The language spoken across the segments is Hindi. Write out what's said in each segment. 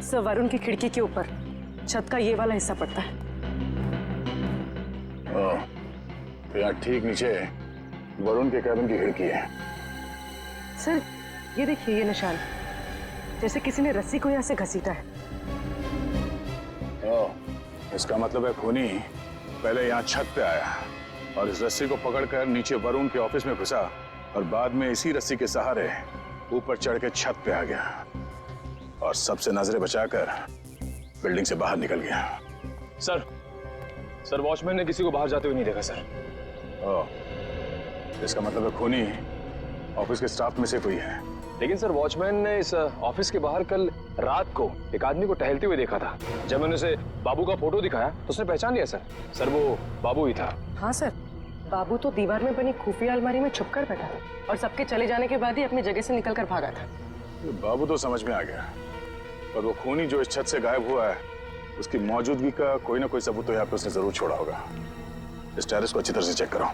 सर, वरुण की खिड़की के ऊपर छत का ये वाला हिस्सा पड़ता है। तो यहाँ ठीक नीचे वरुण के कैबिन की खिड़की है। सर, ये देखिए, ये निशान जैसे किसी ने रस्सी को यहाँ से घसीटा है। इसका मतलब है खूनी पहले यहाँ छत पे आया और इस रस्सी को पकड़कर नीचे वरुण के ऑफिस में घुसा और बाद में इसी रस्सी के सहारे ऊपर चढ़ के छत पे आ गया और सबसे नजरें बचाकर बिल्डिंग से बाहर निकल गया। सर वॉचमैन ने किसी को बाहर जाते हुए नहीं देखा सर। इसका मतलब है खूनी ऑफिस के स्टाफ में से कोई है। लेकिन सर, वॉचमैन ने इस ऑफिस के बाहर कल रात को एक आदमी को टहलते हुए देखा था। जब मैंने उसे बाबू का फोटो दिखाया तो उसने पहचान लिया सर वो बाबू ही था। हाँ सर, बाबू तो दीवार में बनी खुफिया अलमारी में छुपकर बैठा था और सबके चले जाने के बाद ही अपनी जगह से निकलकर भागा था। बाबू तो समझ में आ गया, पर वो खूनी जो इस छत से गायब हुआ है उसकी मौजूदगी का कोई ना कोई सबूत तो यहाँ पे उसने जरूर छोड़ा होगा। इस टेरेस को अच्छी तरह से चेक करो।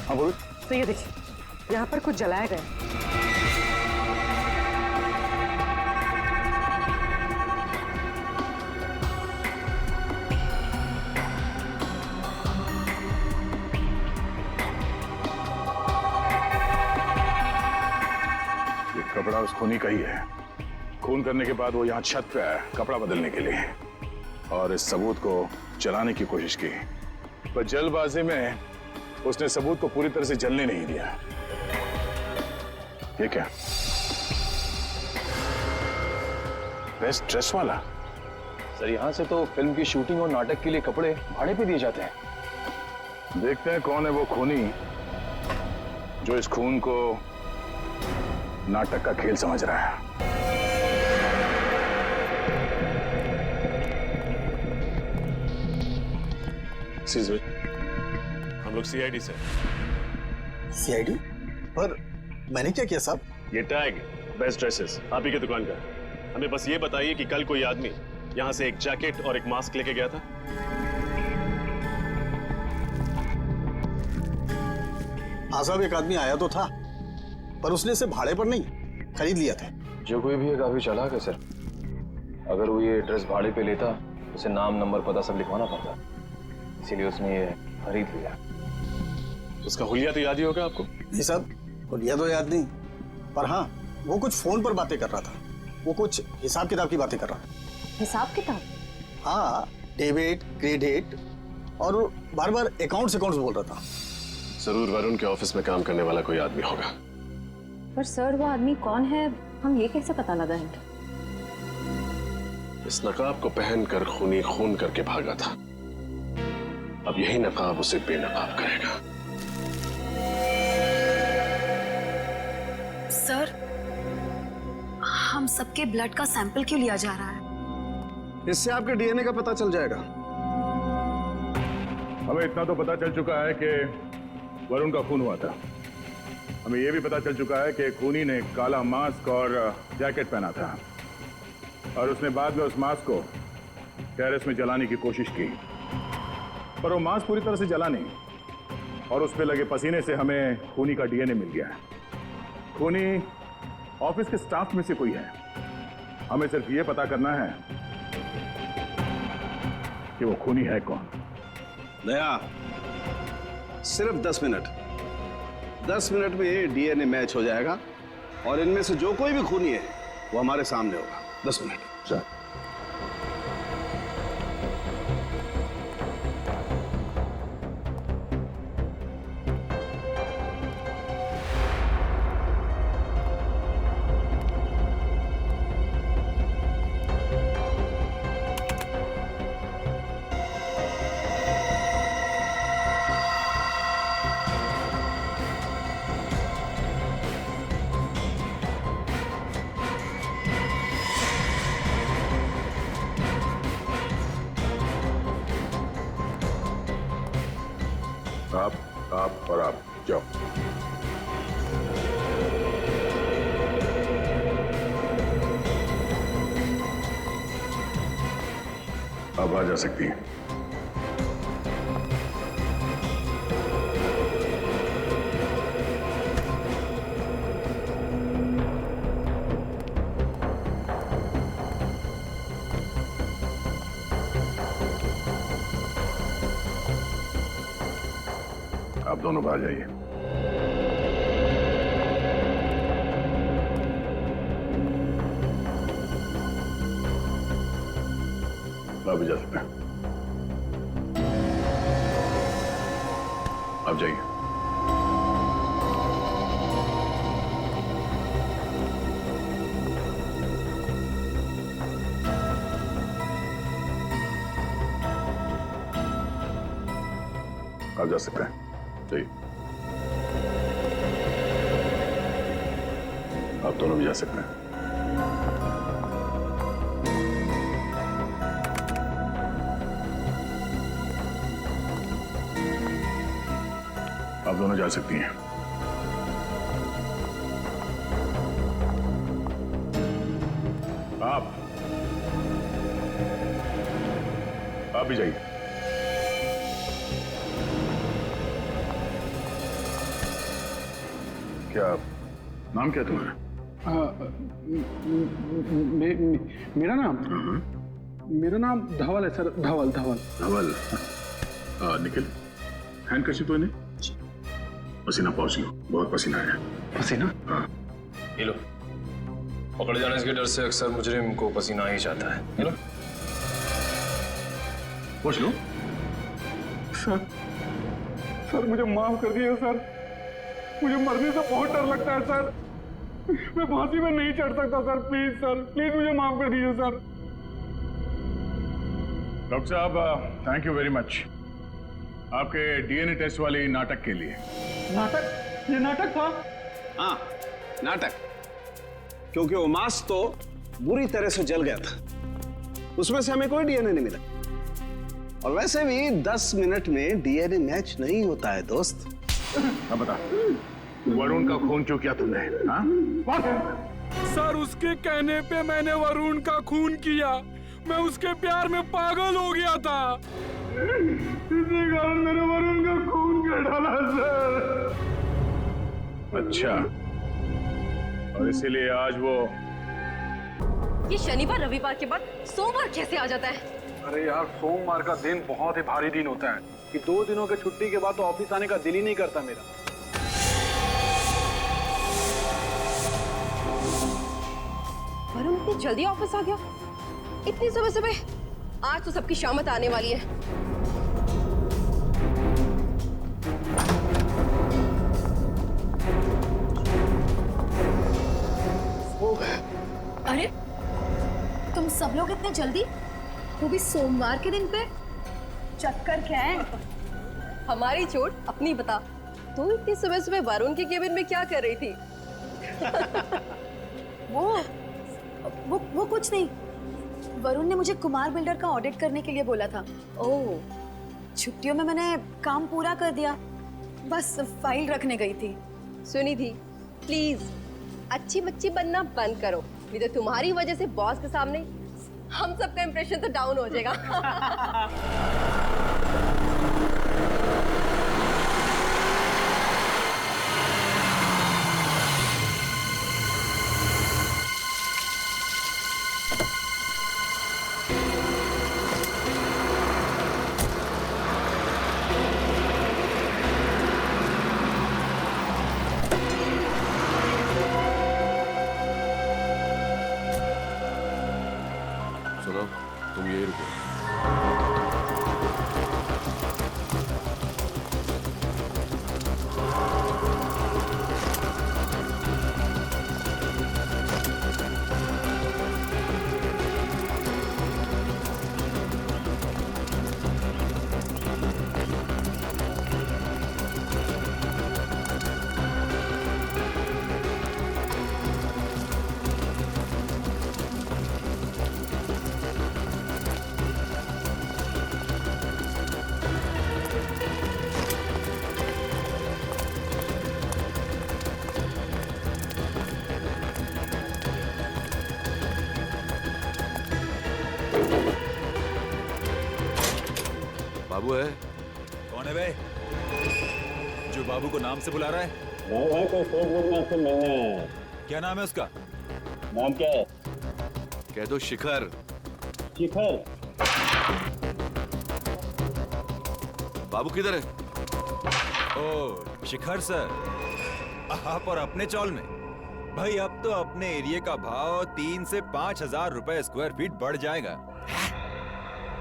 हाँ बोलो। तो ये देखिए, यहाँ पर कुछ जलाया गया। ये कपड़ा उस खूनी का ही है। खून करने के बाद वो यहाँ छत पे आया कपड़ा बदलने के लिए और इस सबूत को जलाने की कोशिश की, पर जल्दबाजी में उसने सबूत को पूरी तरह से जलने नहीं दिया। ये क्या? बेस्ट ड्रेस वाला? सर, यहाँ से तो फिल्म की शूटिंग और नाटक के लिए कपड़े भाड़े पे दिए जाते हैं। देखते हैं कौन है वो खूनी जो इस खून को नाटक का खेल समझ रहा है। हम लोग सीआईडी से। सीआईडी? पर मैंने क्या किया साहब? ये टैग बेस्ट ड्रेसेस आप ही की दुकान का है। हमें बस ये बताइए कि कल कोई आदमी यहाँ से एक जैकेट और एक मास्क लेके गया था? हाँ साहब, एक आदमी आया तो था, पर उसने इसे भाड़े पर नहीं, खरीद लिया था। जो कोई भी है काफी चालाक है सर। अगर वो ये ड्रेस भाड़े पे लेता उसे नाम, नंबर, पता सब लिखवाना पड़ता, इसीलिए उसने ये खरीद लिया। उसका हुलिया तो याद ही होगा आपको? नहीं साहब, हुलिया तो याद नहीं, पर हाँ वो कुछ फोन पर बातें कर रहा था। वो कुछ हिसाब किताब की बातें कर रहा था। हिसाब किताब? हाँ, डेबिट, क्रेडिट और बार बार अकाउंट्स बोल रहा था। जरूर वरुण के ऑफिस में काम करने वाला कोई आदमी होगा। पर सर, वो आदमी कौन है, हम ये कैसे पता लगाएंगे? इस नकाब को पहनकर खूनी खून करके भागा था। अब यही नकाब उसे बेनकाब करेगा। सर, हम सबके ब्लड का सैंपल क्यों लिया जा रहा है? इससे आपके डीएनए का पता चल जाएगा। हमें इतना तो पता चल चुका है कि वरुण का खून हुआ था। हमें यह भी पता चल चुका है कि खूनी ने काला मास्क और जैकेट पहना था और उसने बाद में उस मास्क को टेरेस में जलाने की कोशिश की, पर वो मास्क पूरी तरह से जला नहीं और उस पे लगे पसीने से हमें खूनी का डीएनए मिल गया है। खूनी ऑफिस के स्टाफ में से कोई है। हमें सिर्फ ये पता करना है कि वो खूनी है कौन। दया, सिर्फ 10 मिनट। 10 मिनट में ये डीएनए मैच हो जाएगा और इनमें से जो कोई भी खूनी है वो हमारे सामने होगा। 10 मिनट। सर, आप और आप जाओ। आप आ जा सकती हैं। आप दोनों बाहर जाइए। आप भी जा सकते हैं। आप जाइए। आप जा सकते हैं। जाइए। आप दोनों भी जा सकते हैं। आप दोनों जा सकती हैं। आप भी जाइए। क्या नाम क्या तुम्हारा? मेरा नाम धवल है सर। धवल। धवल। निखिल, हैंड कर्ची तो नहीं? पसीना पहुंच लो, बहुत पसीना आया। पसीना? हाँ। ये लो। पकड़ जाने के डर से अक्सर मुजरिम को पसीना ही जाता है। ये लो। पहुंच लो। सर मुझे माफ कर दीजिए सर। मुझे मरने से बहुत डर लगता है सर। मैं फांसी में नहीं चढ़ सकता सर। प्लीज सर, प्लीज मुझे माफ कर दीजिए सर। डॉक्टर साहब, थैंक यू वेरी मच आपके डीएनए टेस्ट वाली नाटक के लिए। नाटक? ये नाटक था? हाँ, नाटक। क्योंकि वो मास्क तो बुरी तरह से जल गया था, उसमें से हमें कोई डीएनए नहीं मिला। और वैसे भी 10 मिनट में डीएनए मैच नहीं होता है दोस्त। अब बता, वरुण का खून क्यों किया तुमने? हाँ? सर उसके कहने पे मैंने वरुण का खून किया। मैं उसके प्यार में पागल हो गया था। इसी कारण मैंने वरुण का खून कर डाला सर। अच्छा, और इसीलिए आज वो ये शनिवार रविवार के बाद सोमवार कैसे आ जाता है? अरे यार, सोमवार का दिन बहुत ही भारी दिन होता है कि 2 दिनों के छुट्टी के बाद तो ऑफिस आने का दिल ही नहीं करता मेरा। वरुण इतनी जल्दी ऑफिस आ गया? इतनी सुबह सुबह? आज तो सबकी शामत आने वाली है। अरे तुम सब लोग इतने जल्दी, वो भी सोमवार के दिन पे? चक्कर क्या है? हमारी चोट अपनी बता। तू इतनी सुबह सुबह वरुण के केबिन में क्या कर रही थी? वो कुछ नहीं। वरुण ने मुझे कुमार बिल्डर का ऑडिट करने के लिए बोला था। ओह, छुट्टियों में मैंने काम पूरा कर दिया, बस फाइल रखने गई थी। सुनी थी, प्लीज अच्छी बच्ची बनना बंद करो, नहीं तो तुम्हारी वजह से बॉस के सामने हम सबका इंप्रेशन तो डाउन हो जाएगा। सुनो, तुम यही रुको। बाबू है? कौन है बे जो बाबू को नाम से बुला रहा है? क्या नाम है उसका? नाम क्या है? कह दो शिखर। शिखर। बाबू किधर है? ओ शिखर सर, आप और अपने चौल में। भाई अब तो अपने एरिया का भाव 3 से 5,000 रुपए स्क्वायर फीट बढ़ जाएगा।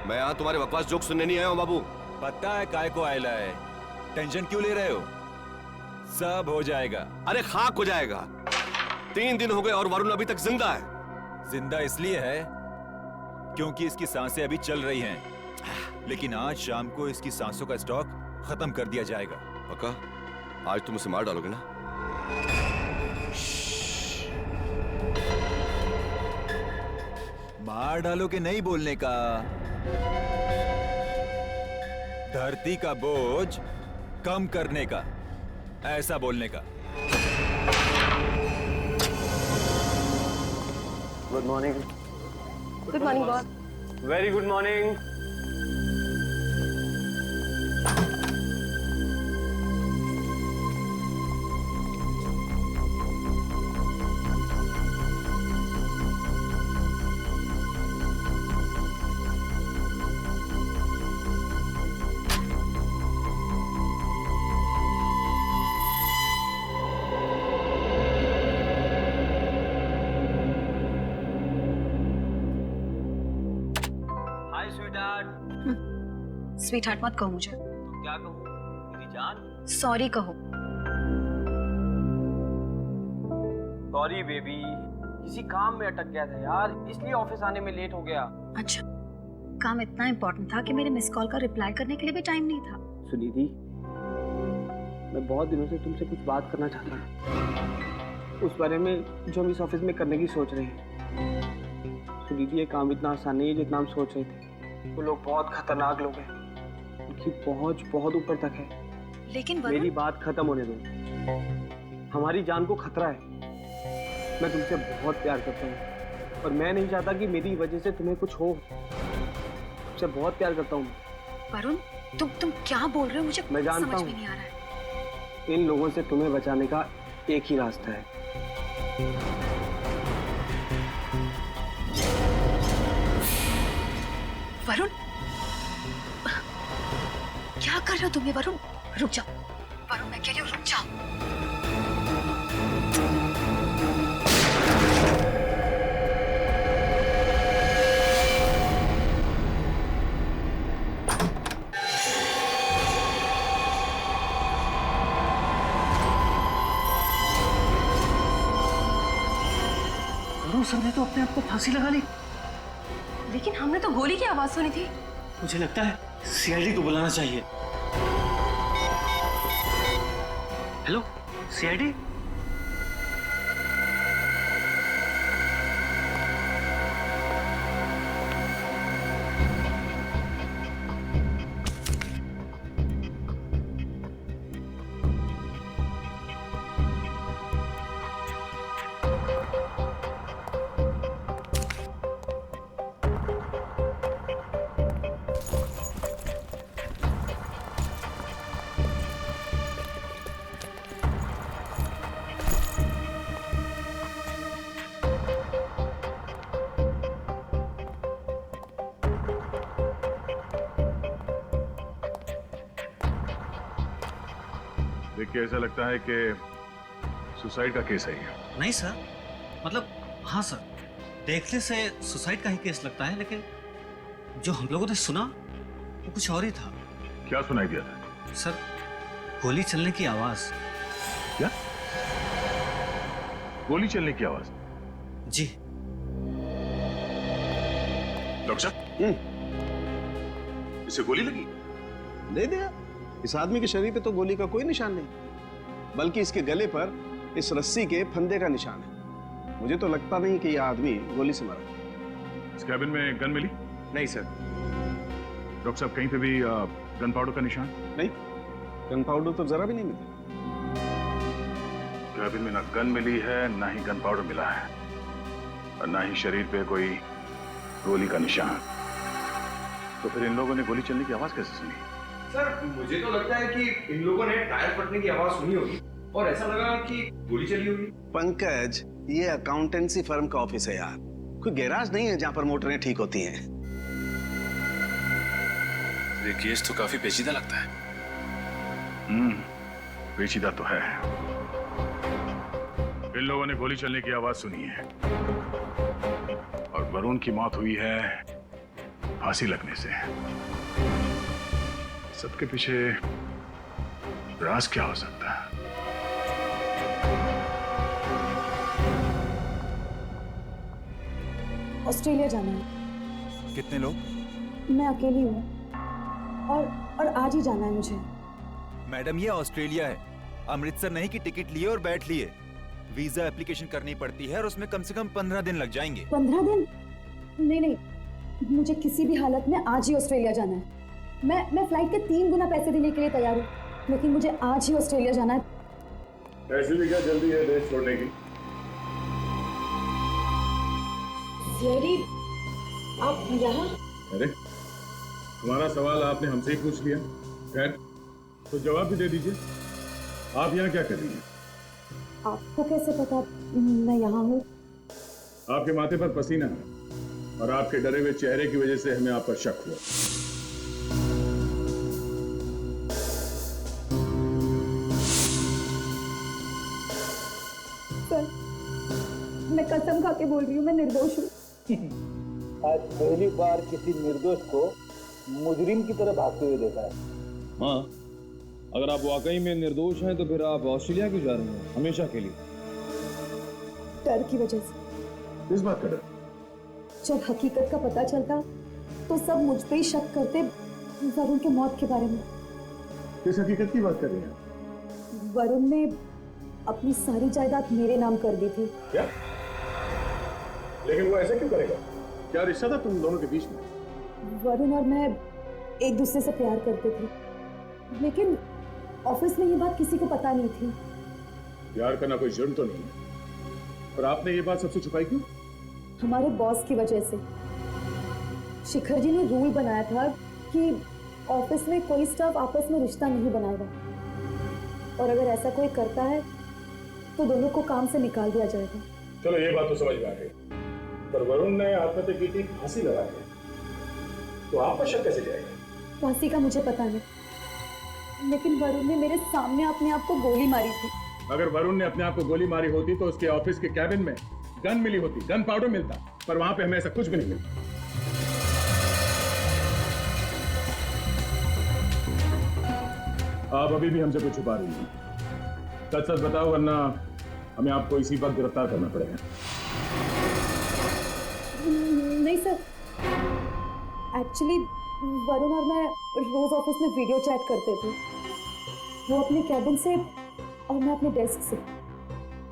मैं यहाँ तुम्हारे बकवास जोक सुनने नहीं आया हूँ बाबू। पता है काय को आयला है, टेंशन क्यों ले रहे हो? सब हो जाएगा। अरे खाक हो जाएगा। 3 दिन हो गए और वरुण अभी तक जिंदा है। जिंदा इसलिए है क्योंकि इसकी सांसें अभी चल रही हैं, लेकिन आज शाम को इसकी सांसों का स्टॉक खत्म कर दिया जाएगा। पक्का? आज तुम उसे मार डालोगे ना? मार डालोगे नहीं बोलने का, धरती का बोझ कम करने का, ऐसा बोलने का। Good morning. Good morning boss. Very good morning. Sweet heart मत कहो मुझे। तो क्या कहूँ मेरी जान? सॉरी कहो। सॉरी बेबी, किसी काम में अटक गया था यार, इसलिए ऑफिस आने में लेट हो गया। अच्छा, काम इतना इम्पोर्टेंट था कि मेरे मिस कॉल का रिप्लाई करने के लिए भी टाइम नहीं था। सुनिधि, मैं बहुत दिनों से तुमसे कुछ बात करना चाहता हूँ, उस बारे में जो हम इस ऑफिस में करने की सोच रहे हैं। सुनिधि, ये काम इतना आसान नहीं है जितना हम सोच रहे थे। वो लोग बहुत खतरनाक लोग हैं, उनकी पहुंच बहुत ऊपर तक है। लेकिन मेरी बात खत्म होने दो। हमारी जान को खतरा है। मैं तुमसे बहुत प्यार करता हूँ और मैं नहीं चाहता कि मेरी वजह से तुम्हें कुछ हो। तुमसे बहुत प्यार करता हूँ। वरुण, तुम क्या बोल रहे हो? मुझे मैं जानता समझ में नहीं आ रहा है। इन लोगों से तुम्हें बचाने का एक ही रास्ता है। वरुण, क्या कर रहे हो तुम? वरुण रुक जाओ। वरुण, मैं कह रही हूँ रुक जाओ। वरुण सर ने तो अपने आप को फांसी लगा ली। लेकिन हमने तो गोली की आवाज सुनी थी। मुझे लगता है सीआईडी को बुलाना चाहिए। Hello CID. देख के ऐसा लगता है कि सुसाइड का केस है ये। नहीं सर, मतलब हाँ सर, देखने से सुसाइड का ही केस लगता है, लेकिन जो हम लोगों ने सुना वो कुछ और ही था। क्या सुनाई दिया था? सर, गोली चलने की आवाज। क्या? गोली चलने की आवाज? जी। डॉक्टर साहब, इसे गोली लगी? दे दिया। इस आदमी के शरीर पे तो गोली का कोई निशान नहीं, बल्कि इसके गले पर इस रस्सी के फंदे का निशान है। मुझे तो लगता नहीं कि यह आदमी गोली से मरा। इस कैबिन में गन मिली? नहीं सर। डॉक्टर साहब, कहीं पे भी गन पाउडर का निशान? नहीं, गन पाउडर तो जरा भी नहीं मिला। कैबिन में ना गन मिली है, ना ही गन पाउडर मिला है, और ना ही शरीर पे कोई गोली का निशान। तो फिर इन लोगों ने गोली चलने की आवाज कैसे सुनी? सर मुझे तो लगता है कि इन लोगों ने टायर फटने की आवाज सुनी होगी और ऐसा लगा कि गोली चली होगी। पंकज, ये अकाउंटेंसी फर्म का ऑफिस है यार, कोई गैराज नहीं है जहां पर मोटरें ठीक होती हैं। ये केस तो काफी पेचीदा लगता है। पेचीदा तो है। इन लोगों ने गोली चलने की आवाज सुनी है और वरुण की मौत हुई है फांसी लगने से। सबके पीछे राज क्या हो सकता है? ऑस्ट्रेलिया जाना है। कितने लोग? मैं अकेली हूँ और आज ही जाना है मुझे। मैडम ये ऑस्ट्रेलिया है, अमृतसर नहीं कि टिकट लिए और बैठ लिए। वीजा एप्लीकेशन करनी पड़ती है और उसमें कम से कम 15 दिन लग जाएंगे। 15 दिन? नहीं, मुझे किसी भी हालत में आज ही ऑस्ट्रेलिया जाना है। मैं फ्लाइट के 3 गुना पैसे देने के लिए तैयार हूँ, लेकिन मुझे आज ही ऑस्ट्रेलिया जाना है। ऐसे भी क्या जल्दी है देश छोड़ने की? आप यहाँ? अरे तुम्हारा सवाल आपने हमसे ही पूछ लिया, खैर तो जवाब भी दे दीजिए। आप यहाँ क्या कर रही हैं? आपको कैसे पता मैं यहाँ हूँ? आपके माथे पर पसीना है और आपके डरे हुए चेहरे की वजह से हमें आप पर शक हुआ। सर, मैं कसम खा के बोल रही हूँ, मैं निर्दोष हूँ। आज पहली बार किसी निर्दोष को मुजरिम की तरह भागते हुए देखा है। हाँ, अगर आप वाकई में निर्दोष हैं तो फिर आप ऑस्ट्रेलिया क्यों जा रहे हैं हमेशा के लिए? डर की वजह से। किस बात का डर? जब हकीकत का पता चलता तो सब मुझ पे ही शक करते, वरुण के मौत के बारे में। किस हकीकत की बात कर रही हैं? वरुण ने अपनी सारी जायदाद मेरे नाम कर दी थी। क्या? लेकिन वो ऐसा क्यों करेगा? क्या रिश्ता था तुम दोनों के बीच में? वरुण और मैं एक दूसरे से प्यार करते थे, लेकिन ऑफिस में ये बात किसी को पता नहीं थी। प्यार करना कोई जुर्म तो नहीं है, पर आपने ये बात सबसे छुपाई क्यों? हमारे बॉस की वजह से। शिखर जी ने रूल बनाया था कि ऑफिस में कोई स्टाफ आपस में रिश्ता नहीं बनाएगा, और अगर ऐसा कोई करता है तो दोनों को काम से निकाल दिया जाएगा। चलो ये बात तो समझ में आ गई, पर वरुण ने आत्महत्या की थी, फांसी लगा दी, तो आप पर शक कैसे जाएगा? फांसी का मुझे पता नहीं, लेकिन वरुण ने मेरे सामने अपने आप को गोली मारी थी। अगर वरुण ने अपने आप को गोली मारी होती तो उसके ऑफिस के कैबिन में गन मिली होती, गन पाउडर मिलता, पर वहां पे हमें ऐसा कुछ भी नहीं मिलता। आप अभी भी हमसे कुछ छुपा रही हैं। सच सच बताओ, वरना हमें आपको इसी वक्त गिरफ्तार करना पड़ेगा। नहीं सर, एक्चुअली वरुण और मैं रोज ऑफिस में वीडियो चैट करते थे, वो अपने कैबिन से और मैं अपने डेस्क से।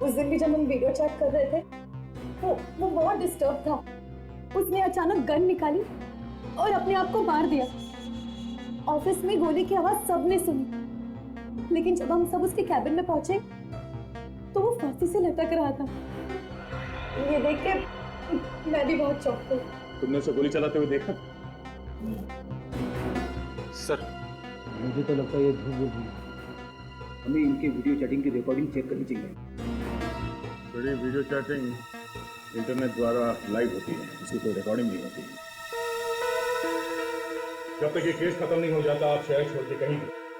उस दिन भी जब हम वीडियो चैट कर रहे थे वो बहुत डिस्टर्ब था। उसने अचानक गन निकाली और अपने आप को मार दिया। ऑफिस में गोली की आवाज सबने सुनी, लेकिन जब हम सब उसके कैबिन में पहुंचे तो वो फांसी से लटक रहा था। ये देख के मैं भी बहुत चौंक गई। तुमने उसे गोली चलाते हुए देखा? सर, मुझे तो लगता है ये झूठ बोल रही है। हमें इनके वीडियो चैटिंग की रिकॉर्डिंग चेक करनी चाहिए। बड़ी वीडियो चैटिंग इंटरनेट द्वारा लाइव होती है, इसकी कोई रिकॉर्डिंग नहीं होती। जब तक ये केस खत्म नहीं हो जाता आप शहर छोड़ के कहीं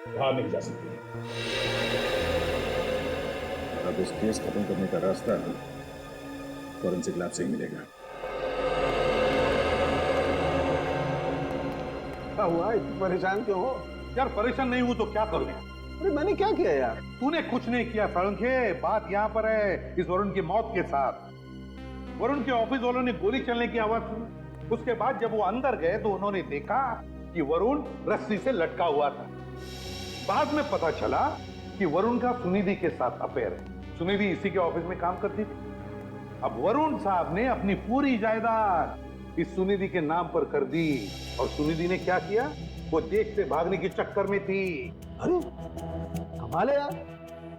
बाहर नहीं जा सकते। अब इस केस खत्म करने का रास्ता फॉरेंसिक लैब से ही मिलेगा। क्या हुआ, इतनी परेशान क्यों हो? यार परेशान नहीं हूं तो क्या करूं? अरे मैंने क्या किया यार? तूने कुछ नहीं किया फड़ंगे, बात यहाँ पर है इस वरुण की मौत के साथ। वरुण के ऑफिस वालों ने गोली चलने की आवाज सुनी, उसके बाद जब वो अंदर गए तो उन्होंने देखा कि वरुण रस्सी से लटका हुआ था। बाद में पता चला कि वरुण का सुनिधि के साथ अफेयर है। सुनिधि इसी के ऑफिस में काम करती थी। अब वरुण साहब ने अपनी पूरी जायदाद इस सुनिधि के नाम पर कर दी, और सुनिधि ने क्या किया, वो देश से भागने के चक्कर में थी। अरे कमाल है यार,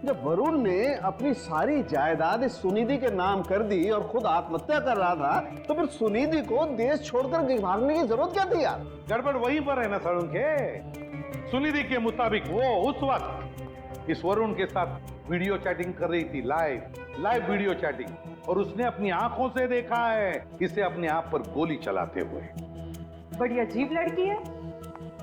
जब वरुण ने अपनी सारी जायदाद इस सुनिधि के नाम कर दी और खुद आत्महत्या कर रहा था, तो फिर सुनिधि को देश छोड़कर भागने की जरूरत क्या थी यार? गड़बड़ वहीं पर है ना सड़ुंखे। सुनिधि के मुताबिक वो उस वक्त इस वरुण के साथ वीडियो चैटिंग कर रही थी, लाइव वीडियो चैटिंग, और उसने अपनी आंखों से देखा है इसे अपने आप पर गोली चलाते हुए। बड़ी अजीब लड़की है,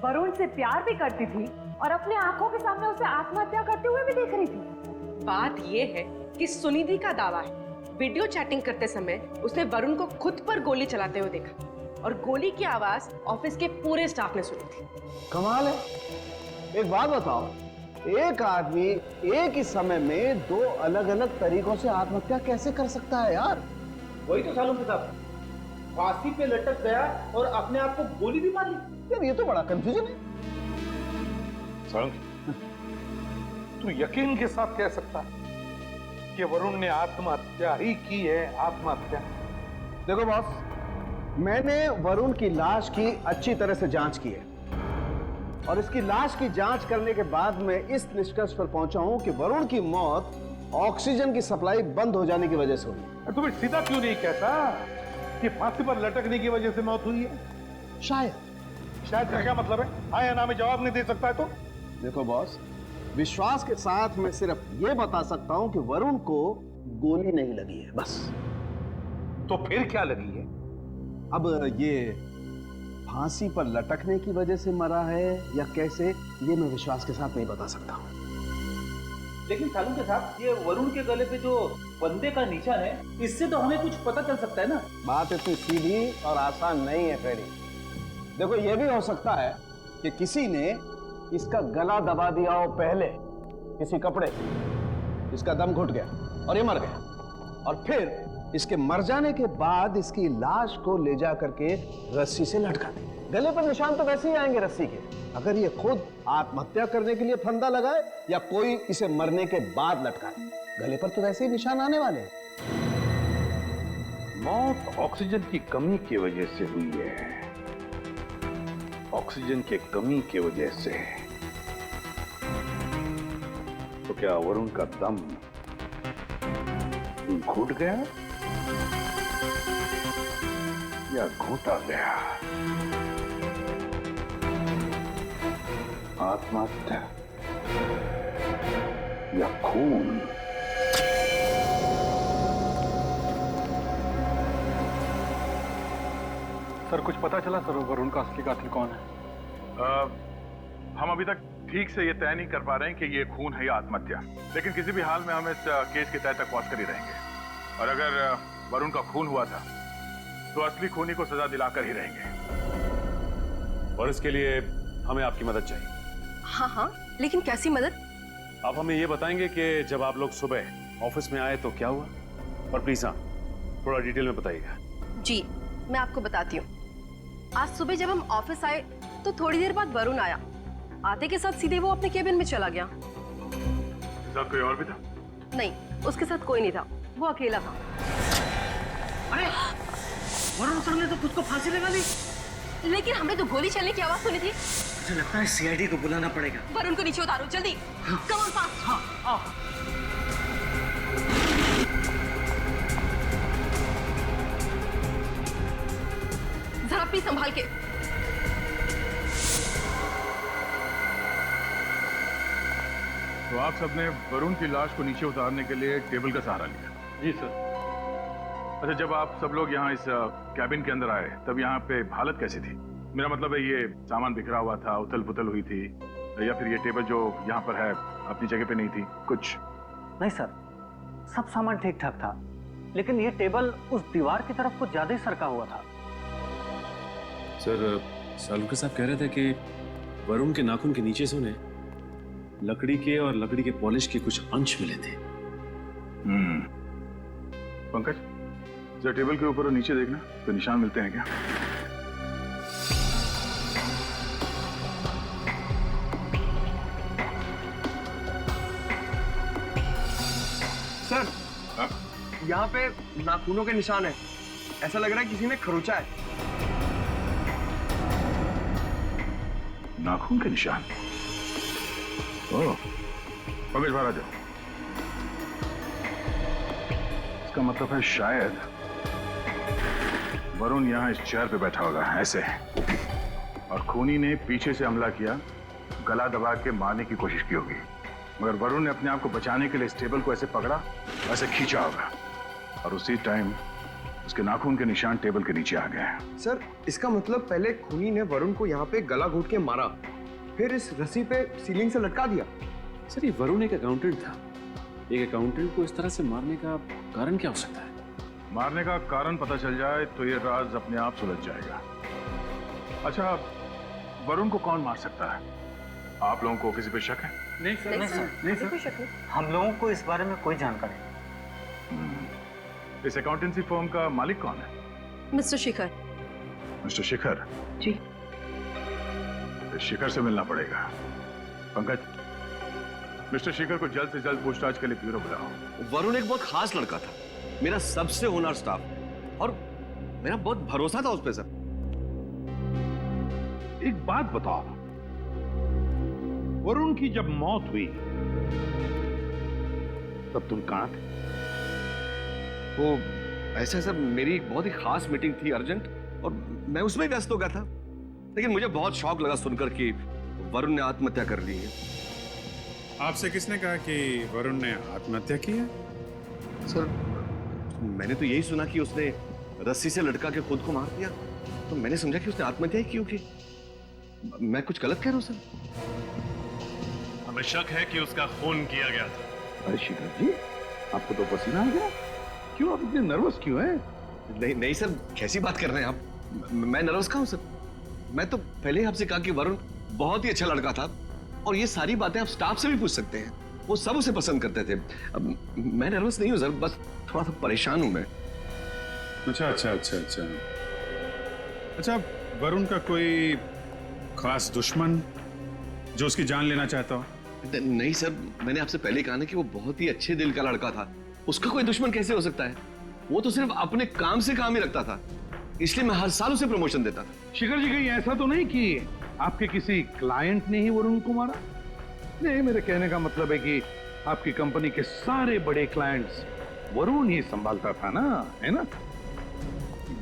वरुण से प्यार भी करती थी और अपने आंखों के सामने उसे आत्महत्या करते हुए भी देख रही थी। बात यह है कि सुनिधि का दावा है वीडियो चैटिंग करते समय उसने वरुण को खुद पर गोली चलाते हुए देखा और गोली की आवाज ऑफिस के पूरे स्टाफ ने सुनी थी। कमाल है। एक बात बताओ, एक आदमी एक ही समय में दो अलग अलग तरीकों से आत्महत्या कैसे कर सकता है यार? वही तो सालों के साथ फांसी पे लटक गया और अपने आप को गोली भी मार ली। यार ये तो बड़ा कंफ्यूजन है। तू यकीन के साथ कह सकता है कि वरुण ने आत्महत्या ही की है? आत्महत्या? देखो बॉस, मैंने वरुण की लाश की अच्छी तरह से जांच की है और इसकी लाश की जांच करने के बाद मैं इस निष्कर्ष पर पहुंचा हूं कि वरुण की मौत ऑक्सीजन की सप्लाई बंद हो जाने की वजह से हुई। तुम्हें सीधा क्यों नहीं कहता कि फांसी पर लटकने की वजह से मौत हुई है? शायद का क्या मतलब है? हाँ या ना में जवाब नहीं दे सकता है तो? देखो बॉस, विश्वास के साथ मैं सिर्फ ये बता सकता हूं कि वरुण को गोली नहीं लगी है, बस। तो फिर क्या लगी है? अब ये फांसी पर लटकने की वजह से मरा है या कैसे, ये मैं विश्वास के साथ नहीं बता सकता हूं। लेकिन सालू के साथ ये वरुण के गले पे जो बंदे का निशान है, इससे तो हमें कुछ पता चल सकता है ना? बात इतनी सीधी और आसान नहीं है फ्रेडी। देखो, ये भी हो सकता है कि किसी ने इसका गला दबा दिया हो पहले किसी कपड़े, इसका दम घुट गया और ये मर गया, और फिर इसके मर जाने के बाद इसकी लाश को ले जा करके रस्सी से लटका दे। गले पर निशान तो वैसे ही आएंगे रस्सी के। अगर ये खुद आत्महत्या करने के लिए फंदा लगाए या कोई इसे मरने के बाद लटकाए, गले पर तो वैसे ही निशान आने वाले हैं। मौत ऑक्सीजन की कमी की वजह से हुई है। ऑक्सीजन की कमी की वजह से। तो क्या वरुण का दम घुट गया या घुटा गया? आत्महत्या या खून? सर, कुछ पता चला सर वरुण का असली कातिल कौन है? हम अभी तक ठीक से ये तय नहीं कर पा रहे हैं कि ये खून है या आत्महत्या, लेकिन किसी भी हाल में हम इस केस के तय तक पहुंच कर ही रहेंगे। और अगर वरुण का खून हुआ था तो असली खूनी को सजा दिलाकर ही रहेंगे। और इसके लिए हमें आपकी मदद चाहिए। हाँ हाँ, लेकिन कैसी मदद? आप हमें ये बताएंगे कि जब आप लोग सुबह ऑफिस में आए तो क्या हुआ, और प्लीज हाँ थोड़ा डिटेल में बताइएगा। जी, मैं आपको बताती हूँ। आज सुबह जब हम ऑफिस आए तो थोड़ी देर बाद वरुण आया। आते के साथ सीधे वो अपने केबिन में चला गया। साथ कोई और भी था? नहीं, उसके साथ कोई नहीं था, वो अकेला था। अरे वरुण सर ने तो खुद को फांसी लगा ली। लेकिन हमने तो गोली चलने की आवाज सुनी थी। मुझे लगता है सीआईडी को बुलाना पड़ेगा। वरुण को नीचे उतारो जल्दी। Come on fast. हाँ, आओ। जरा प्लीज संभाल के। तो आप सबने वरुण की लाश को नीचे उतारने के लिए टेबल का सहारा लिया? जी सर। अच्छा, जब आप सब लोग यहाँ इस कैबिन के अंदर आए तब यहाँ पे हालत कैसी थी? मेरा मतलब है ये सामान बिखरा हुआ था, उथल पुथल हुई थी, या फिर ये टेबल जो यहाँ पर है अपनी जगह पे नहीं थी? कुछ नहीं सर, सब सामान ठीक ठाक था, लेकिन ये टेबल उस दीवार की तरफ कुछ ज्यादा ही सरका हुआ था। सर, सालुका साहब कह रहे थे कि वरुण के नाखून के नीचे से उन्हें लकड़ी के और लकड़ी के पॉलिश के कुछ अंश मिले थे। पंकज, जरा टेबल के ऊपर और नीचे देखना, तो निशान मिलते हैं क्या? सर, यहाँ पे नाखूनों के निशान है। ऐसा लग रहा है किसी ने खरोचा है। नाखून के निशान? ओह, पंकज बाहर आ जाओ। इसका मतलब है शायद वरुण यहाँ इस चेयर पे बैठा होगा ऐसे, और खूनी ने पीछे से हमला किया, गला दबा के मारने की कोशिश की होगी, मगर वरुण ने अपने आप को बचाने के लिए इस टेबल को ऐसे पकड़ा, ऐसे खींचा होगा, और उसी टाइम उसके नाखून के निशान टेबल के नीचे आ गए। सर, इसका मतलब पहले खूनी ने वरुण को यहाँ पे गला घोट के मारा, फिर इस रस्सी पे सीलिंग से लटका दिया। सर, ये वरुण एक अकाउंटेंट था। एक अकाउंटेंट को इस तरह से मारने का कारण क्या हो सकता है? मारने का कारण पता चल जाए तो ये राज अपने आप सुलझ जाएगा। अच्छा, वरुण को कौन मार सकता है? आप लोगों को किसी पे शक है? नहीं सर, नहीं सर, हम लोगों को इस बारे में कोई जानकारी नहीं। इस अकाउंटेंसी फर्म का मालिक कौन है? मिस्टर शिखर। मिस्टर शिखर? जी। शिखर से मिलना पड़ेगा। पंकज, मिस्टर शिखर को जल्द से जल्द पूछताछ के लिए ब्यूरो बुलाओ। वरुण एक बहुत खास लड़का था, मेरा सबसे होनहार स्टाफ, और मेरा बहुत भरोसा था उस पे सर। एक बात बताओ, वरुण की जब मौत हुई तब तुम कहां थे? वो ऐसा सर, मेरी एक बहुत ही खास मीटिंग थी अर्जेंट, और मैं उसमें व्यस्त हो गया था, लेकिन मुझे बहुत शौक लगा सुनकर कि वरुण ने आत्महत्या कर ली है। आपसे किसने कहा कि वरुण ने आत्महत्या की है? सर, मैंने तो यही सुना कि उसने रस्सी से लटका के खुद को मार दिया, तो मैंने समझा कि उसने आत्महत्या ही क्यों की। मैं कुछ गलत कह रहा हूं सर? हमें शक है कि उसका खून किया गया था। अरे शिखर जी, आपको तो पसीना आ गया, क्यों आप इतने नर्वस क्यों हैं? नहीं नहीं सर, कैसी बात कर रहे हैं आप? मैं नर्वस कहाँ हूं सर? मैं तो पहले ही आपसे कहा कि वरुण बहुत ही अच्छा लड़का था, और ये सारी बातें आप स्टाफ से भी पूछ सकते हैं, वो सब उसे पसंद करते थे। अब मैं नर्वस नहीं हूं सर, बस थोड़ा सा परेशान हूं मैं। अच्छा अच्छा अच्छा अच्छा अच्छा, वरुण का कोई खास दुश्मन जो उसकी जान लेना चाहता हो? नहीं सर, मैंने आपसे पहले कहा ना कि वो बहुत ही अच्छे दिल का लड़का था, उसका कोई दुश्मन कैसे हो सकता है? वो तो सिर्फ अपने काम से काम ही रखता था, इसलिए मैं हर साल उसे प्रमोशन देता था। शिखर जी, कहीं ऐसा तो नहीं कि आपके किसी क्लाइंट ने ही वरुण को मारा? नहीं, मेरे कहने का मतलब है कि आपकी कंपनी के सारे बड़े क्लाइंट्स वरुण ही संभालता था ना, है ना?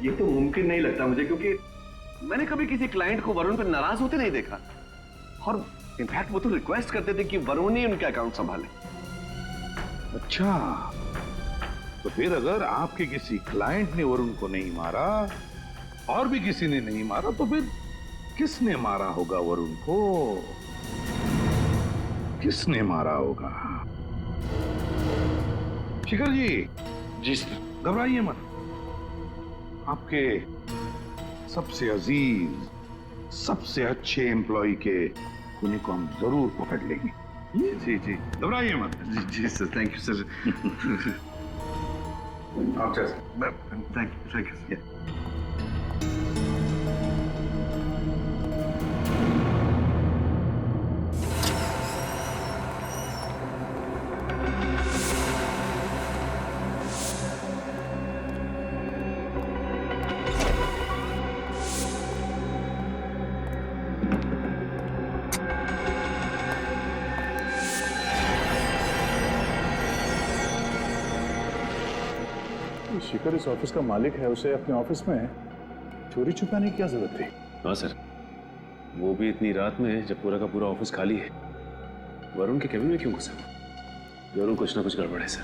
ये तो मुमकिन नहीं लगता मुझे, क्योंकि मैंने कभी किसी क्लाइंट को वरुण पर नाराज होते नहीं देखा, और इनफैक्ट वो तो रिक्वेस्ट करते थे कि वरुण ही उनके अकाउंट संभाले। अच्छा, तो फिर अगर आपके किसी क्लाइंट ने वरुण को नहीं मारा और भी किसी ने नहीं मारा, तो फिर किसने मारा होगा वरुण को? किसने मारा होगा? शिखर जी। जी सर। घबराइए मत, आपके सबसे अजीज, सबसे अच्छे एम्प्लॉय के खूनी को हम जरूर पकड़ लेंगे। जी जी, घबराइए मत। जी सर, थैंक यू सर। आप थैंक यू। शिखर इस ऑफिस का मालिक है, उसे अपने ऑफिस में चोरी छुपाने की क्या जरूरत थी? हाँ सर, वो भी इतनी रात में जब पूरा का पूरा ऑफिस खाली है। वरुण के केबिन में क्यों घुसा? जरूर कुछ ना कुछ गड़बड़ है सर।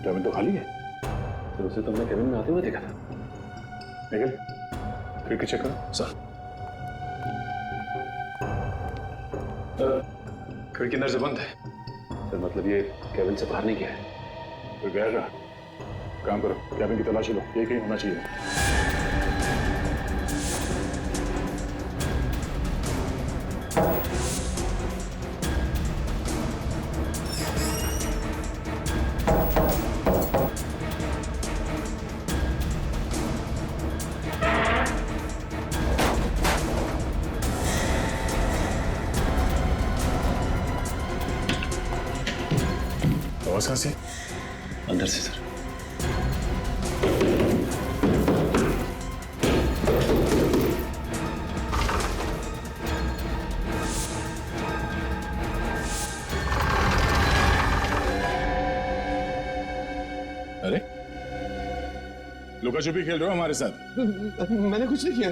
केबिन तो खाली है। तो उसे तो हमने केबिन में आते हुए देखा था। निकल, खिड़की चेक करो। सर, खिड़की अंदर से बंद है सर, मतलब ये केबिन से बाहर नहीं गया है। तो गया? काम करो, केबिन की तलाशी लो, ये कहीं होना चाहिए। आवाज कहां से? अंदर से सर। लुका छुपी खेल रहे हो हमारे साथ? मैंने कुछ नहीं किया,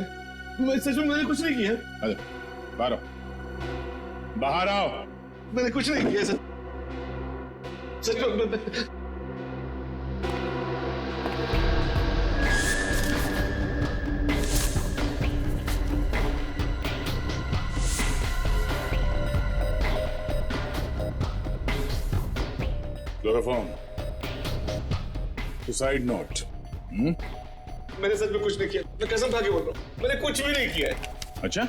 मैं सच में मैंने कुछ नहीं किया। अरे बाहर आओ, बाहर आओ। मैंने कुछ नहीं किया सर, सच में। Chloroform, suicide note. मैंने सच में कुछ नहीं किया, मैं कसम खा के बोल रहा हूँ, मैंने कुछ भी नहीं किया है। अच्छा,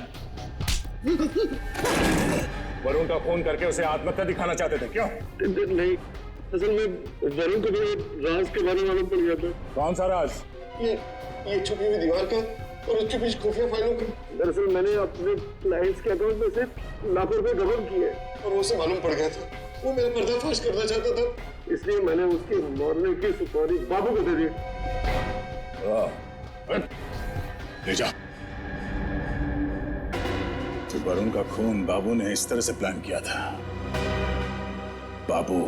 वरुण का खून करके उसे आत्महत्या दिखाना चाहते थे क्यों? नहीं, असल में वरुण को भी राज के बारे में मालूम पड़ गया था। कौन सा राज? ये छुपी हुई दीवार का और उसके पीछे खुफिया फाइलों का। दरअसल मैंने अपने क्लाइंट्स के अकाउंट में से लाखों रुपए गबन किए और उसे मालूम पड़ गया था। वो मेरा पर्दाफाश करना चाहता था, इसलिए मैंने उसके मरने की सुपारी बाबू को दे दी। ले जा। तो वरुण का खून बाबू ने इस तरह से प्लान किया था। बाबू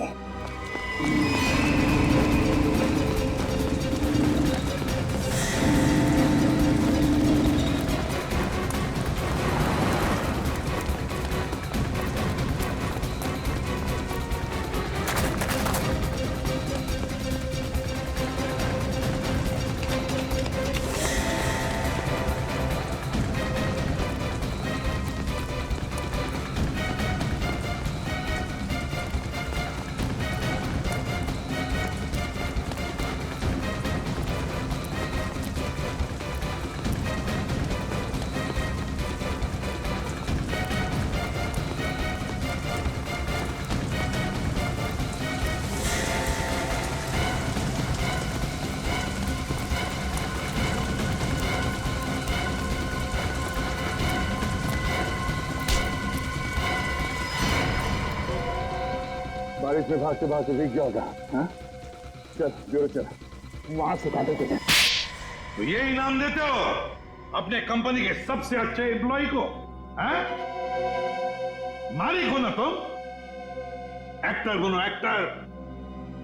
बारिश में भागते भागते भीग गया होगा। हाँ? चल ब्यूरो चल, वहां सुखा देते हैं। तो ये इनाम देते हो अपने कंपनी के सबसे अच्छे एम्प्लॉय को? हाँ? मालिक हो ना तुम, एक्टर बनो एक्टर।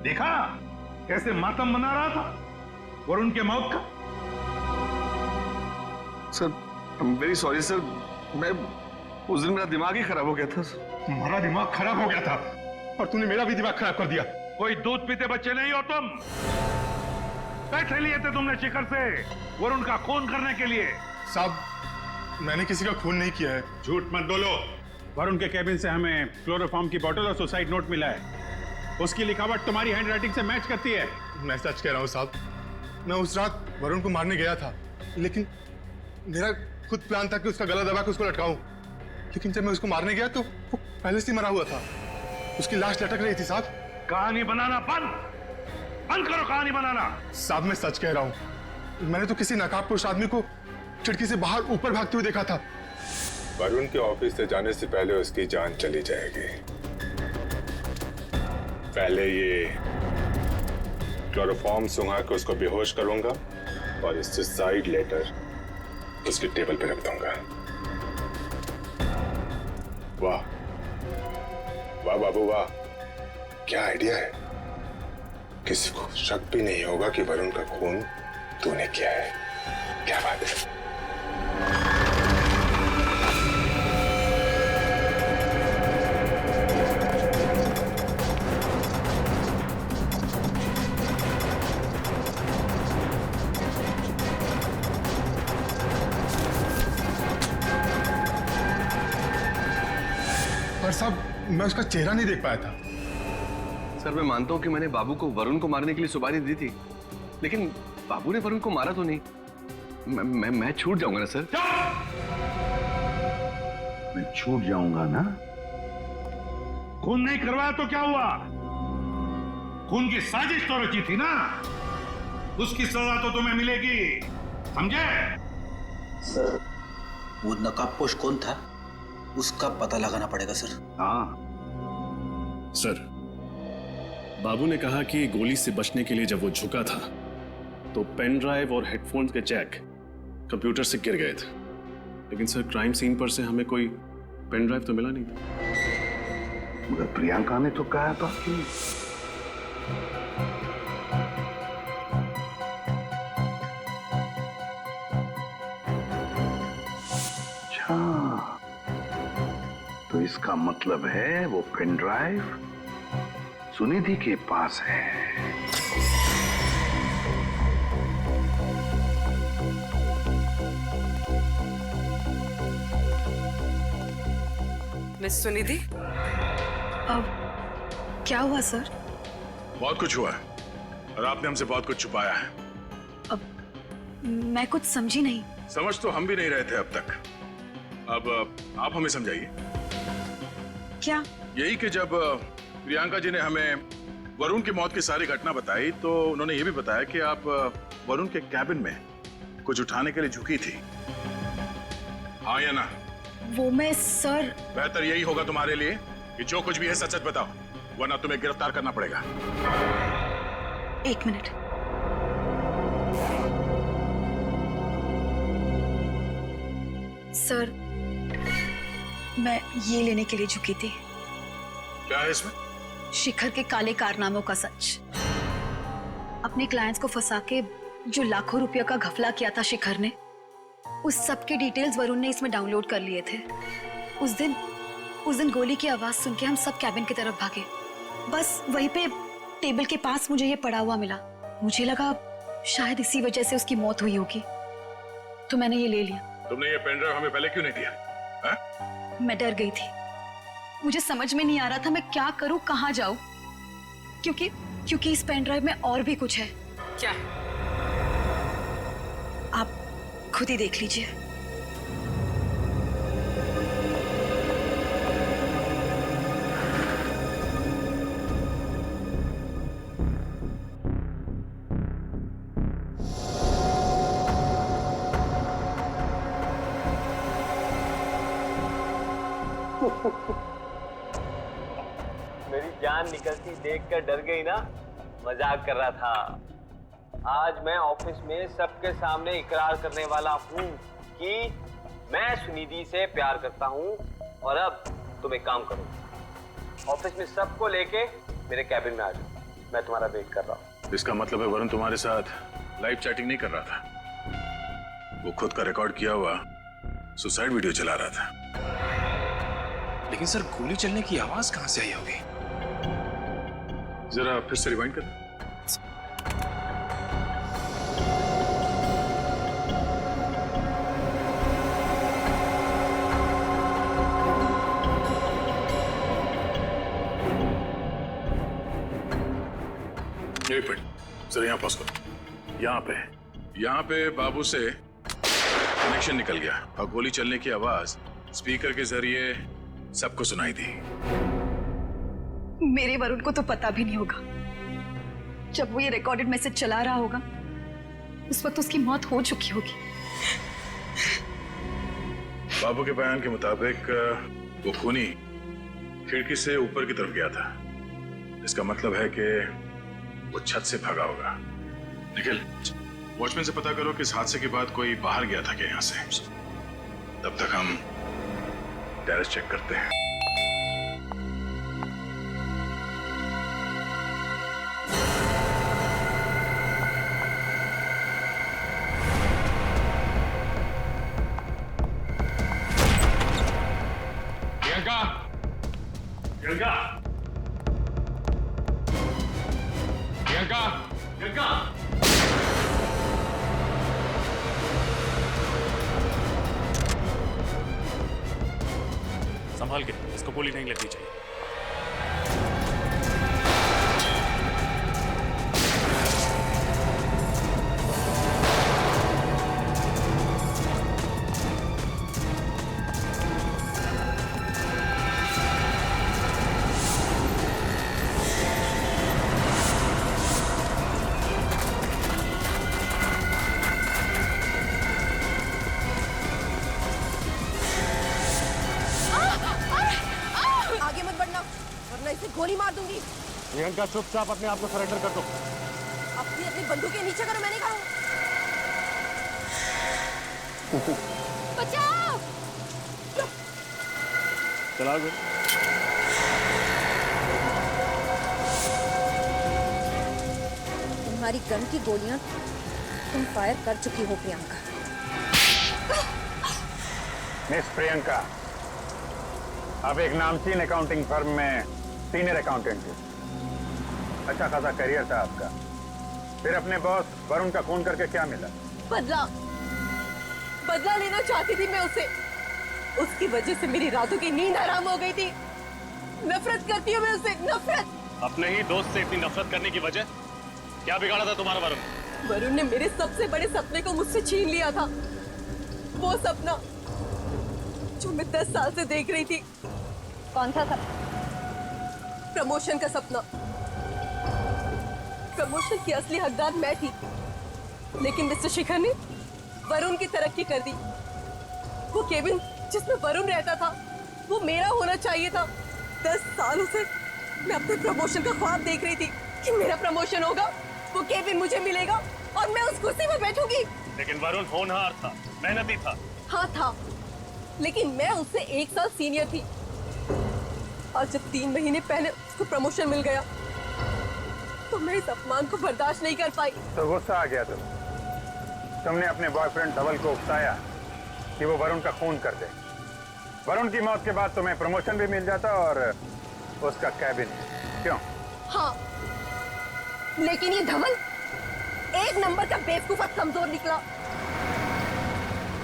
देखा कैसे मातम मना रहा था वरुण के मौत का? Sir, I am very sorry sir, मैं उस दिन मेरा दिमाग ही खराब हो गया था। तुम्हारा दिमाग खराब हो गया था और तूने मेरा भी दिमाग खराब कर दिया। कोई दूध पीते बच्चे नहीं हो तुम। पैसे लिए थे तुमने शिखर से वरुण का खून करने के लिए। साहब, मैंने किसी का खून नहीं किया है। झूठ मत बोलो। वरुण के कैबिन से हमें क्लोरोफॉर्म की बोतल और सुसाइड नोट मिला है। उसकी लिखावट तुम्हारी हैंडराइटिंग से मैच करती है। मैं सच कह रहा हूँ साहब, मैं उस रात वरुण को मारने गया था, लेकिन मेरा खुद प्लान था कि उसका गला दबा के उसको लटकाऊं। लेकिन जब मैं उसको मारने गया तो वो पहले से मरा हुआ था, उसकी लाश लटक रही थी। साहब, कहानी बनाना बंद करो, कहानी बनाना। साहब, मैं सच कह रहा हूँ, मैंने तो किसी नकाबपोश आदमी को खिड़की से बाहर ऊपर भागते हुए देखा था। वरुण के ऑफिस से जाने से पहले उसकी जान चली जाएगी। पहले ये क्लोरोफॉर्म सुंघा के उसको बेहोश करूंगा और इस सुसाइड लेटर उसकी टेबल पे रख दूंगा। वाह वाह बाबू वाह, क्या आइडिया है। किसी को शक भी नहीं होगा कि वरुण का खून तूने किया है। क्या बात है। पर साहब, मैं उसका चेहरा नहीं देख पाया था। सर, मैं मानता हूं कि मैंने बाबू को वरुण को मारने के लिए सुपारी दी थी, लेकिन बाबू ने वरुण को मारा तो नहीं। मैं छूट जाऊंगा ना सर। मैं छूट जाऊंगा ना? खून नहीं करवाया तो क्या हुआ? खून की साजिश तो रची थी ना, उसकी सजा तो तुम्हें मिलेगी, समझे? सर, वो नकाबपोश कौन था उसका पता लगाना पड़ेगा सर। हाँ सर, बाबू ने कहा कि गोली से बचने के लिए जब वो झुका था तो पेन ड्राइव और हेडफोन्स के जैक कंप्यूटर से गिर गए थे, लेकिन सर क्राइम सीन पर से हमें कोई पेन ड्राइव तो मिला नहीं था। मगर प्रियंका ने तो कहा था कि तो इसका मतलब है वो पेन ड्राइव सुनिधि के पास है। मिस सुनिधि, अब क्या हुआ सर? बहुत कुछ हुआ है और आपने हमसे बहुत कुछ छुपाया है। अब मैं कुछ समझी नहीं। समझ तो हम भी नहीं रहे थे अब तक। अब आप हमें समझाइए। क्या? यही कि जब प्रियंका जी ने हमें वरुण की मौत की सारी घटना बताई तो उन्होंने ये भी बताया कि आप वरुण के कैबिन में कुछ उठाने के लिए झुकी थी। हाँ या ना? वो मैं सर। बेहतर यही होगा तुम्हारे लिए कि जो कुछ भी है सच सच बताओ, वरना तुम्हें गिरफ्तार करना पड़ेगा। 1 मिनट। सर, मैं ये लेने के लिए झुकी थी। क्या है इसमें? शिखर के काले कारनामों का सच। अपने क्लाइंट्स को फंसा के जो लाखों रुपयों का घपला किया था शिखर ने, उस सब के डिटेल्स वरुण ने इसमें डाउनलोड कर लिए थे। उस दिन गोली की आवाज सुन के हम सब कैबिन की तरफ भागे। बस वहीं पे टेबल के पास मुझे ये पड़ा हुआ मिला। मुझे लगा शायद इसी वजह से उसकी मौत हुई होगी, तो मैंने ये ले लिया। तुमने ये पेन ड्राइव हमें पहले क्यों नहीं दिया? मैं डर गई थी। मुझे समझ में नहीं आ रहा था मैं क्या करूं, कहां जाऊं, क्योंकि इस पेन ड्राइव में और भी कुछ है। क्या? आप खुद ही देख लीजिए। मेरी जान निकलती देखकर डर गई ना? मजाक कर रहा था। आज मैं ऑफिस में सबके सामने इकरार करने वाला हूँ कि मैं सुनिधि से प्यार करता हूँ। और अब तुम एक काम करो, ऑफिस में सबको लेके मेरे कैबिन में आ जाओ। मैं तुम्हारा वेट कर रहा हूँ। इसका मतलब है वरुण तुम्हारे साथ लाइव चैटिंग नहीं कर रहा था, वो खुद का रिकॉर्ड किया हुआ सुसाइड वीडियो चला रहा था। लेकिन सर, गोली चलने की आवाज कहां से आई होगी? जरा फिर से रिवाइंड कर। एक मिनट, जरा यहाँ पॉज करो। यहाँ पे बाबू से कनेक्शन निकल गया और गोली चलने की आवाज स्पीकर के जरिए सबको सुनाई दी। मेरे वरुण को तो पता भी नहीं होगा। जब वो ये रिकॉर्डेड मैसेज चला रहा होगा, उस वक्त उसकी मौत हो चुकी होगी। बाबू के बयान के मुताबिक वो खूनी खिड़की से ऊपर की तरफ गया था। इसका मतलब है कि वो छत से भागा होगा। निखिल, वॉचमैन से पता करो कि इस हादसे के बाद कोई बाहर गया था क्या यहाँ से। तब तक हम टेरेस चेक करते हैं। प्रियंका, प्रियंका, प्रियंका, प्रियंका। संभाल के, इसको गोली नहीं लगनी चाहिए। गोली मार दूंगी। प्रियंका, चुपचाप अपने आप को सरेंडर कर दो। अपनी बंदूकें नीचे करो, मैंने कहा। बचाओ! चला गो। तुम्हारी गन की गोलियां तुम फायर कर चुकी हो प्रियंका। मिस प्रियंका, आप एक नामचीन अकाउंटिंग फर्म में सीनियर अकाउंटेंट थे, अच्छा खासा करियर था आपका। फिर अपने बॉस वरुण का खून करके क्या मिला? बदला बदला लेना चाहती थी मैं उससे। उसकी वजह से मेरी रातों की नींद हराम हो गई थी। नफरत करती हूँ मैं उससे, नफरत। अपने ही दोस्त से इतनी नफरत करने की वजह क्या बिगाड़ा था तुम्हारा वरुण? वरुण ने मेरे सबसे बड़े सपने को मुझसे छीन लिया था। वो सपना जो मैं 10 साल से देख रही थी। कौन सा सपना? प्रमोशन का सपना। प्रमोशन की असली हकदार मैं थी, लेकिन मिस्टर शिखर ने वरुण की तरक्की कर दी। वो केबिन जिसमें वरुण रहता था वो मेरा होना चाहिए था। 10 सालों से मैं अपने प्रमोशन का ख्वाब देख रही थी कि मेरा प्रमोशन होगा, वो केबिन मुझे मिलेगा और मैं उस कुर्सी पर बैठूंगी। लेकिन वरुण होनहार था, मेहनती था। हाँ था, लेकिन मैं उससे 1 साल सीनियर थी। और जब 3 महीने पहले उसको प्रमोशन मिल गया तो मैं इस अपमान को बर्दाश्त नहीं कर पाई। तो गुस्सा आ गया तुमने अपने बॉयफ्रेंड धवल को उकसाया कि वो वरुण का खून कर दे। वरुण की मौत के बाद तुम्हें प्रमोशन भी मिल जाता और उसका कैबिन। क्यों? हाँ, लेकिन ये धवल 1 नंबर का बेवकूफ और कमजोर निकला।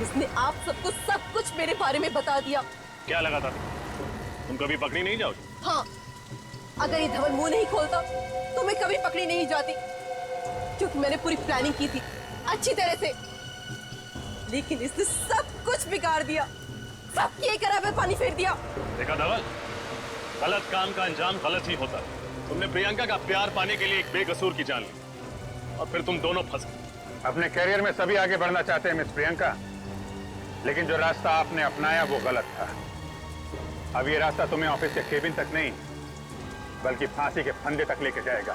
इसने आप सबको सब कुछ मेरे बारे में बता दिया। क्या लगा था तुम कभी पकड़ी नहीं जाओगी? हाँ, अगर ये धवल मुंह नहीं खोलता तो मैं कभी पकड़ी नहीं जाती, क्योंकि मैंने पूरी प्लानिंग की थी अच्छी तरह से। लेकिन इसने सब कुछ बिगाड़ दिया, सब किए करा में पानी फेर दिया। देखा धवल, गलत काम का अंजाम गलत ही होता है। तुमने प्रियंका का प्यार पाने के लिए एक बेकसूर की जान ली और फिर तुम दोनों फंस गए। अपने करियर में सभी आगे बढ़ना चाहते हैं मिस प्रियंका, लेकिन जो रास्ता आपने अपनाया वो गलत था। अब ये रास्ता तुम्हें ऑफिस के केबिन तक नहीं बल्कि फांसी के फंदे तक लेके जाएगा।